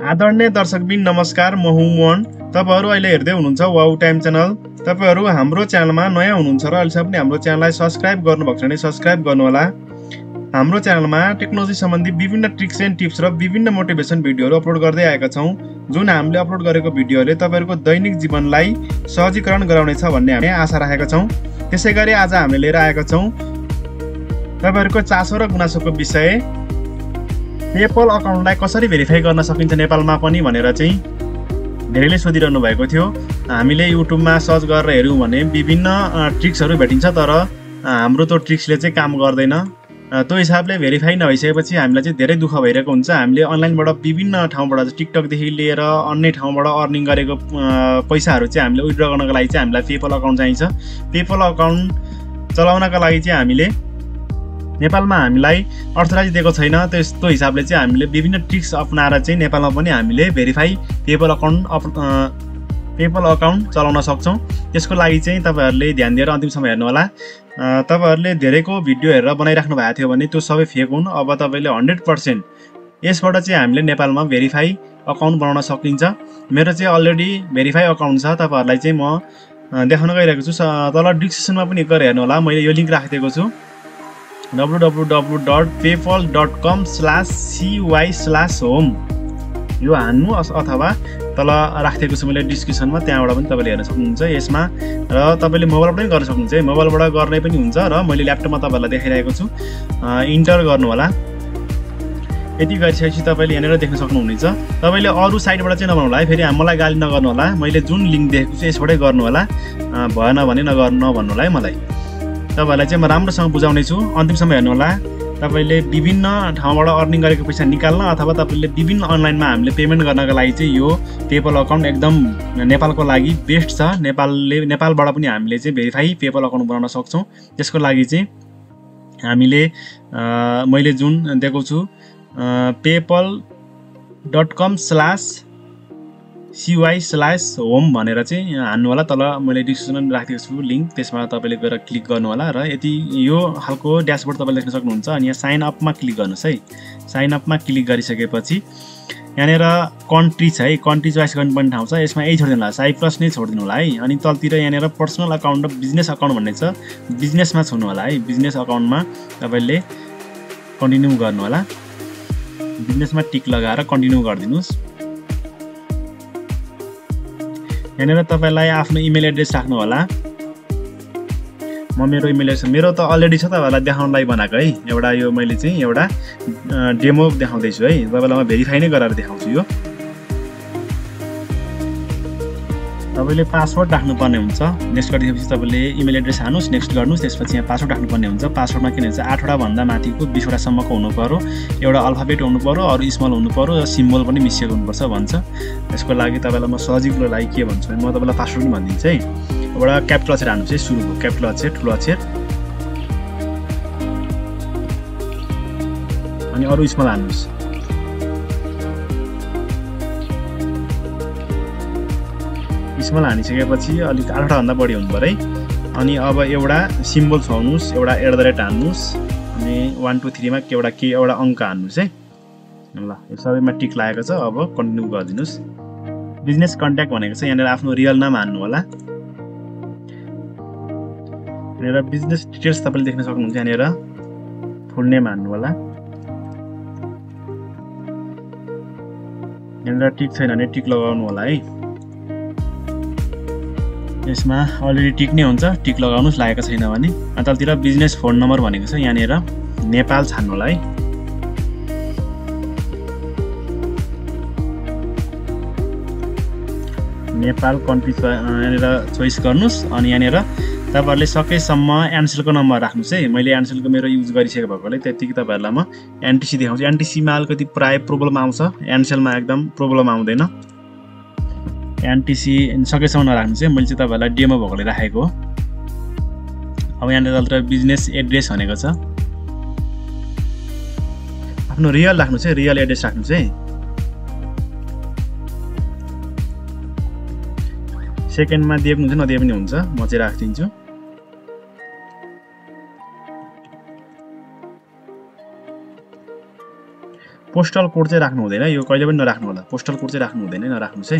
आदरणीय दर्शकबिन नमस्कार, म हुँ मोहन। तपाईहरु अहिले हेर्दै हुनुहुन्छ वाउ टाइम च्यानल। तपाईहरु हाम्रो च्यानलमा नयाँ हुनुहुन्छ र अहिलेसम्म पनि हाम्रो च्यानललाई सब्स्क्राइब गर्नुभएको छ भने सब्स्क्राइब गर्नुहोला। हाम्रो च्यानलमा टेक्नोलोजी सम्बन्धी विभिन्न ट्रिक्स एन्ड टिप्स र विभिन्न मोटिभेसन भिडियोहरु अपलोड गर्दै आएका छौं, जुन हामीले अपलोड गरेको भिडियोले तपाईहरुको दैनिक जीवनलाई सहजीकरण गराउनेछ भन्ने हामी आशा राखेका छौं। त्यसैगरी आज हामीले लिएर आएका छौं तपाईहरुको चासो र गुनासोको विषय पेपल अकाउन्टलाई कसरी भेरिफाई गर्न सकिन्छ नेपालमा पनि भनेर चाहिँ धेरैले सोधिरहनु भएको थियो। हामीले युट्युबमा सर्च गरेर हेर्यौं भने विभिन्न ट्रिक्सहरु भेटिन्छ, तर हाम्रो त्यो ट्रिक्सले चाहिँ काम गर्दैन। त्यो हिसाबले भेरिफाई नभइसकेपछि हामीलाई चाहिँ धेरै दुःख भइरहेको हुन्छ। हामीले अनलाइनबाट विभिन्न ठाउँबाट टिकटक देखि लिएर अन्य ठाउँबाट अर्निङ गरेको पैसाहरु चाहिँ हामीले विथड्र गर्नको लागि चाहिँ हामीलाई पेपल अकाउन्ट चाहिन्छ। पेपल अकाउन्ट चलाउनका लागि चाहिँ हामीले नेपालमा हामीलाई अर्थराइज दिएको छैन। त्यस्तो हिसाबले चाहिँ हामीले विभिन्न ट्रिक्स अपनाएर चाहिँ नेपालमा पनि हामीले भेरिफाई पेपल अकाउन्ट चलाउन सक्छौं। त्यसको लागि चाहिँ तपाईहरुले ध्यान दिएर अन्तिमसम्म हेर्नु होला। तपाईहरुले धेरैको भिडियो हेरेर बनाइराख्नु भएको थियो भने त्यो सबै फेक हुन्। अब तपाईले 100% यसबाट चाहिँ हामीले नेपालमा भेरिफाई अकाउन्ट बनाउन सकिन्छ। मेरो चाहिँ अलरेडी भेरिफाई अकाउन्ट छ, तपाईहरुलाई चाहिँ म देखाउन गइरहेको छु। तल डिस्क्रिप्सनमा पनि गएर हेर्नु होला, मैले यो लिंक राखिदिएको छु www.paypal.com/cy/home। यो हान्नु अथवा तल राखिदिएको छु मैले डिस्क्रिप्सनमा, त्यहाँबाट पनि तपाईले हेर्न सक्नुहुन्छ यसमा। र तपाईले मोबाइलबाट पनि गर्न सक्नुहुन्छ, मोबाइलबाट गर्ने पनि हुन्छ र मैले ल्यापटपमा तपाईहरुलाई देखाइरहेको छु। इन्टर गर्नु होला। यति गरिसकेपछि तपाईले यहाँनिर देख्न सक्नुहुनेछ। तपाईले अरु साइटबाट चाहिँ नबनाउनु होला है, फेरि मलाई गाली नगर्नु होला। मैले जुन लिंक देखेको छु यसबाटै गर्नु होला, भएन भने नगर्नु भन्नु होला है मलाई। तपाईहरुलाई चाहिँ म राम्रोसँग बुझाउने छु, अन्तिमसम्म हेर्नु होला। तपाईले विभिन्न ठाउँबाट अर्निङ गरेको पैसा निकाल्न अथवा तपाईले विभिन्न अनलाइनमा हामीले पेमेन्ट गर्नका लागि चाहिँ यो पेपल अकाउन्ट एकदम नेपालको लागि बेस्ट छ। नेपालबाट पनि हामीले चाहिँ भेरिफाई पेपल अकाउन्ट बनाउन सक्छौं। त्यसको लागि चाहिँ हामीले मैले जुन दिएको छु paypal.com/cy/home भनेर चाहिँ हान्नु होला। तल मैले डिस्क्रिप्सनमा राखिदिएको छु लिंक, त्यसमा तपाईले गएर क्लिक गर्नु होला। र यति यो खालको ड्याशबोर्ड तपाईले देख्न सक्नुहुन्छ। अनि यहाँ साइन अपमा क्लिक गर्नुस् है। साइन अपमा क्लिक गरिसकेपछि यहाँनिर कन्ट्री छ है, कन्ट्री चोइस गर्नुपर्ने ठाउँ छ, यसमा यही छोडिदिनु होला, साइप्रस नै छोडिदिनु होला है। अनि तलतिर यहाँनिर पर्सनल अकाउन्ट र बिजनेस अकाउन्ट भन्ने छ, बिजनेसमा छुनु होला है। बिजनेस अकाउन्टमा तपाईले कन्टिन्यू गर्नु होला। बिजनेसमा टिक लगाएर कन्टिन्यू गरिदिनुस्। यहाँनिर तपाईलाई आफ्नो इमेल एड्रेस राख्नु होला। म मेरो इमेल एड्रेस मेरो त अलरेडी छ, तपाईहरुलाई देखाउनलाई बनाएको है। एउटा यो मैले चाहिँ एउटा डेमो देखाउँदै छु है, तपाईलाई म भेरिफाई नै गराएर देखाउँछु। यो तपाईले पासवर्ड राख्नुपर्ने हुन्छ। नेक्स्ट गरिदिएपछि तपाईले इमेल एड्रेस हानुस्, नेक्स्ट गर्नुस्, त्यसपछि यहाँ पासवर्ड राख्नुपर्ने हुन्छ। पासवर्डमा के भन्छ 8 वटा भन्दा माथिको 20 वटा सम्मको हुनु पर्यो, एउटा अल्फाबेट हुनु पर्यो, अरु स्मल हुनु पर्यो र सिम्बल पनि मिसिएको हुनुपर्छ भन्छ। त्यसको लागि तपाईलाई म सजिलो लागि के भन्छु भने म तपाईलाई पासवर्ड पनि भनिदिन्छु है। एउटा क्यापिटल अक्षर हान्नुस् है, सुरुको क्यापिटल अक्षर, ठुलो अक्षर, अनि अरु स्मल हान्नुस्। स्मल हानिसकेपछि अलिक 8 वटा भन्दा बढी हुनु पर्यो है। अनि अब एउटा सिम्बल छाउनुस्, एउटा @ हान्नुस्, अनि 1 2 3 मा एउटा अंक हान्नुस् है। ल यो सबैमा टिक लागेको छ। अब कन्टिन्यू गरिदिनुस्। बिजनेस कन्ट्याक्ट भनेको छ, यहाँनिर आफ्नो रियल नाम हान्नु होला। यहाँनिर बिजनेस डिटेल्स तपाईले देख्न सक्नुहुन्छ। यहाँनिर फुल नेम हान्नु होला। यहाँनिर टिक छैन भने टिक लगाउनु होला है। यसमा अलरेडी टिक नै हुन्छ, टिक लगाउनुस् लागेको छैन भने। तलतिर बिजनेस फोन नम्बर भनेको छ, यहाँनिर नेपाल छान्नु होला है। नेपाल कन्ट्री यहाँनिर चोइस गर्नुस्। अनि यहाँनिर तपाईहरुले सकेसम्म एनसेलको नम्बर राख्नुस् है। मैले एनसेलको मेरो युज गरिसकेको भएकोले त्यतिकै तपाईहरुलाई म एनटीसी देखाउँछु। एनटीसीमा अलिकति प्राय प्रोब्लम आउँछ, एनसेलमा एकदम प्रोब्लम आउँदैन। एनटीसी सकेसम्म नराख्नुस् है, मैले चाहिँ तपाईहरुलाई डेमो भएकोले राखेको हो। अब यहाँनिर तलतिर बिजनेस एड्रेस भनेको छ, आफ्नो रियल राख्नुस् है, रियल एड्रेस राख्नुस् है। सेकेन्डमा दिए पनि हुन्छ, नदिए पनि हुन्छ, म चाहिँ राखिदिन्छु। पोस्टल कोड चाहिँ राख्नु हुँदैन, यो कहिले पनि नराख्नु होला। पोस्टल कोड चाहिँ राख्नु हुँदैन, नराख्नुस् है।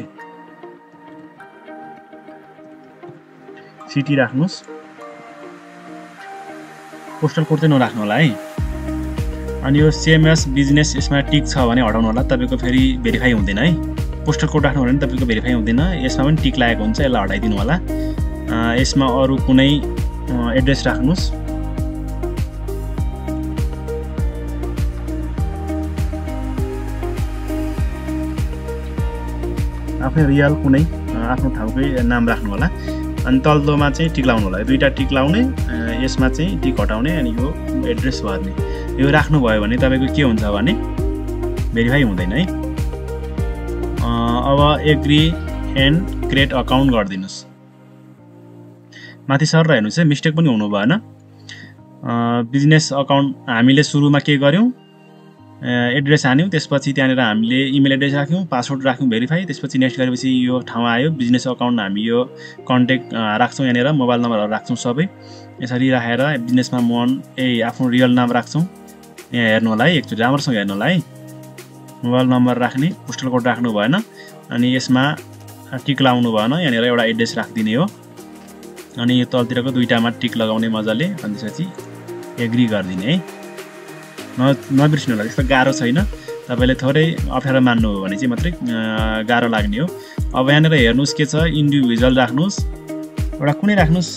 सिटी राख्नुस्, पोस्टल कोड चाहिँ नराख्नु होला है। अनि यो सेम एस बिजनेस यसमा टिक छ भने हटाउनु होला, तपाईको फेरि भेरिफाई हुँदैन है। पोस्टल कोड राख्नु भने तपाईको भेरिफाई हुँदैन, यसमा पनि टिक लागेको हुन्छ, यसलाई हटाइदिनु होला। यसमा अरु कुनै एड्रेस राख्नुस्, आफ्नो रियल कुनै आफ्नो ठाउँकै नाम राख्नु होला। अनि तल्लोमा चाहिँ टिक लाउनु होला, दुईटा टिक लाउने, यसमा चाहिँ टिक हटाउने, अनि यो एड्रेस भर्ने। यो राख्नु भयो भने तपाईको के हुन्छ भने भेरिफाई हुँदैन है। अब एग्री एन्ड क्रिएट अकाउन्ट गरिदिनुस्। माथि सर हेर्नुस् है, मिस्टेक पनि हुनु भएन। बिजनेस अकाउन्ट हामीले सुरुमा के गर्यौं, एड्रेस हान्यौं, त्यसपछि त्यहाँनेर हामीले इमेल एड्रेस राख्यौं, पासवर्ड राख्यौं भेरिफाई, त्यसपछि नेक्स्ट गरेपछि यो ठाउँ आयो बिजनेस अकाउन्ट, हामी यो कन्ट्याक्ट राख्छौं, यहाँनेर मोबाइल नम्बरहरु राख्छौं सबै। यसरी राखेर बिजनेसमा मोहन आफ्नो रियल नाम राख्छौं। यहाँ हेर्नु होला है, एकचोटी राम्रोसँग हेर्नु होला है। मोबाइल नम्बर राख्ने, पोस्टल कोड राख्नु भएन, अनि यसमा टिक लाउनु भएन, यहाँनेर एउटा एड्रेस राखिदिने हो। अनि यो तलतिरको दुईटामा टिक लगाउने मजाले, अनि त्यसपछि एग्री गरिदिने है। नबिर्सिनु होला, त्यस्तो गाह्रो छैन। तपाईले थोरै अप्ठ्यारो मान्नु हो भने चाहिँ मात्रै गाह्रो लाग्ने हो। अब यहाँनेर हेर्नुस् के छ, इन्डिभिजुअल राख्नुस्, एउटा कुनै राख्नुस्,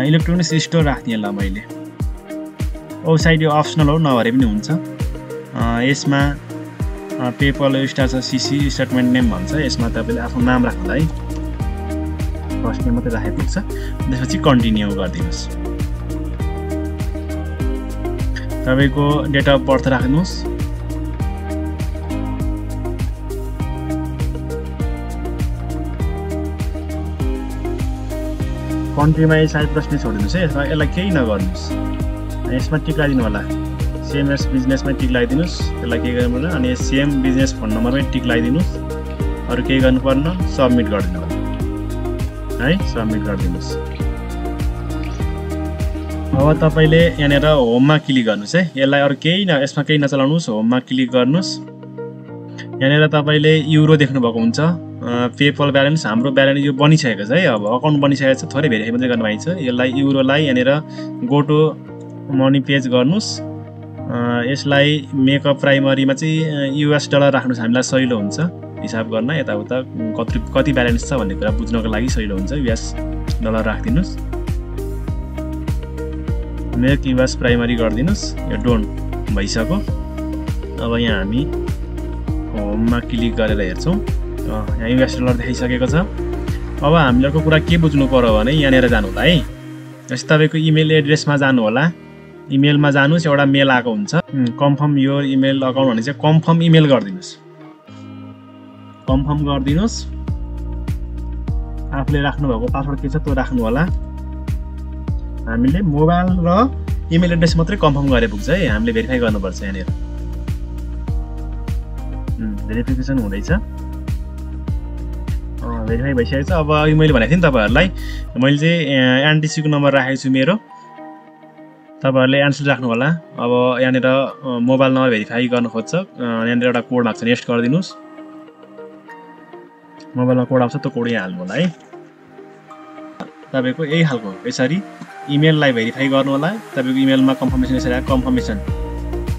इलेक्ट्रोनिक्स स्टोर राख्दिएँ ल मैले। वेबसाइट यो अप्सनल हो, नभरे पनि हुन्छ। यसमा पेपल स्टार छ, सीसी स्टेटमेन्ट नेम भन्छ, यसमा तपाईले आफ्नो नाम राख्नु होला है। फर्स्ट नेम मात्रै राखे पुग्छ, त्यसपछि कन्टिन्यू गरिदिनुस्। तपाईको डेट अफ बर्थ राख्नुस्, कन्ट्रीमा साइप्रस नै छोडिदिनुस् है, यसलाई केही नगर्नुस्। यसमा टिक लगाइदिनु होला, सेम एस बिजनेसमा टिक लगाइदिनुस्, यसलाई केही गर्नु पर्दैन। अनि सेम बिजनेस फोन नम्बरमै टिक लगाइदिनुस्, अरु केही गर्नु पर्दैन, सबमिट गरिदिनु होला है, सबमिट गरिदिनुस्। अब तपाईले यहाँनेर होममा क्लिक गर्नुस् है, यसलाई अरु केही यसमा केही नचलाउनुस्, होममा क्लिक गर्नुस्। यहाँनेर तपाईले युरो देख्नु भएको हुन्छ, पेपल ब्यालेन्स, हाम्रो ब्यालेन्स यो बनिसकेको छ है। अब अकाउन्ट बनिसकेको छ, थोरै भेरिफाई मात्रै गर्नु भएको छ। यसलाई युरोलाई यहाँनेर गो टु मनी पेज गर्नुस्। यसलाई मेकअप प्राइमरीमा चाहिँ युएस डलर राख्नुस्, हामीलाई सजिलो हुन्छ हिसाब गर्न, यताउता कति ब्यालेन्स छ भन्ने कुरा बुझ्नको लागि सजिलो हुन्छ। युएस डलर राखिदिनुस्, मेक युएस प्राइमरी गरिदिनुस्, यो डोन भइसक्यो। अब यहाँ हामी होममा क्लिक गरेर हेर्छौं, यहाँ युएस डलर देखाइसकेको छ। अब हामीलाई कुरा के बुझ्नु पर्यो भने यहाँनेर जानु होला है। जस्तै तपाईको इमेल एड्रेसमा जानु होला, इमेलमा जानुस्, एउटा मेल आएको हुन्छ, कन्फर्म योर इमेल अकाउन्ट भने चाहिँ कन्फर्म इमेल गरिदिनुस्। कन्फर्म गरिदिनुस्, आफूले राख्नु भएको पासवर्ड के छ त्यो राख्नु होला। हामीले मोबाइल र इमेल एड्रेस मात्रै कन्फर्म गरे पुग्छ है, हामीले भेरिफाई गर्नुपर्छ। यहाँनेर भेरिफिकेसन हुँदैछ, भेरिफाई भइसकेको छ। अब मैले भनेको थिएँ नि तपाईहरुलाई, मैले चाहिँ एनटीसीको नम्बर राखेको छु मेरो, तपाईहरुले एन्सर राख्नु होला। अब यहाँनेर मोबाइल नम्बर भेरिफाई गर्न खोज्छ, यहाँनेर एउटा कोड आउँछ, नेक्स्ट गरिदिनुस्। मोबाइलमा कोड आउँछ, त्यो कोड यहाँ हाल्नु होला है। तपाईको यही खालको यसरी इमेललाई भेरिफाई गर्नु होला। तपाईको इमेलमा कन्फर्मेसन यसरी आयो, कन्फर्मेसन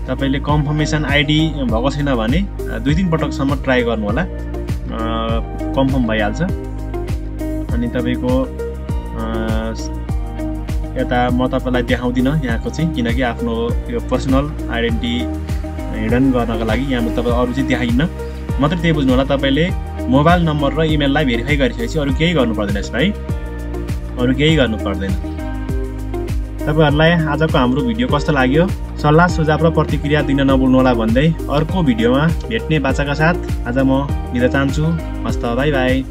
तपाईले कन्फर्मेसन आइडी भएको छैन भने 2-3 पटकसम्म ट्राई गर्नु होला, कन्फर्म भइहाल्छ। अनि तपाईको यता म तपाईलाई देखाउँदिन यहाँको चाहिँ, किनकि आफ्नो यो पर्सनल आइडेन्टिटी हिडन गर्नको लागि यहाँ म तपाई अरु चाहिँ देखाइन्न। मात्र त्यही बुझ्नु होला, तपाईले मोबाइल नम्बर र इमेललाई भेरिफाई गरिसकेपछि अरु केही गर्नु पर्दैन यसमा है, अरु केही गर्नु पर्दैन। तपाईहरुलाई आजको हाम्रो भिडियो कस्तो लाग्यो, सल्लाह सुझाव र प्रतिक्रिया दिन नभुल्नु होला भन्दै अर्को भिडियोमा भेट्ने बाचाका साथ आज म बिदा चाहन्छु। हस्त, बाइ बाइ।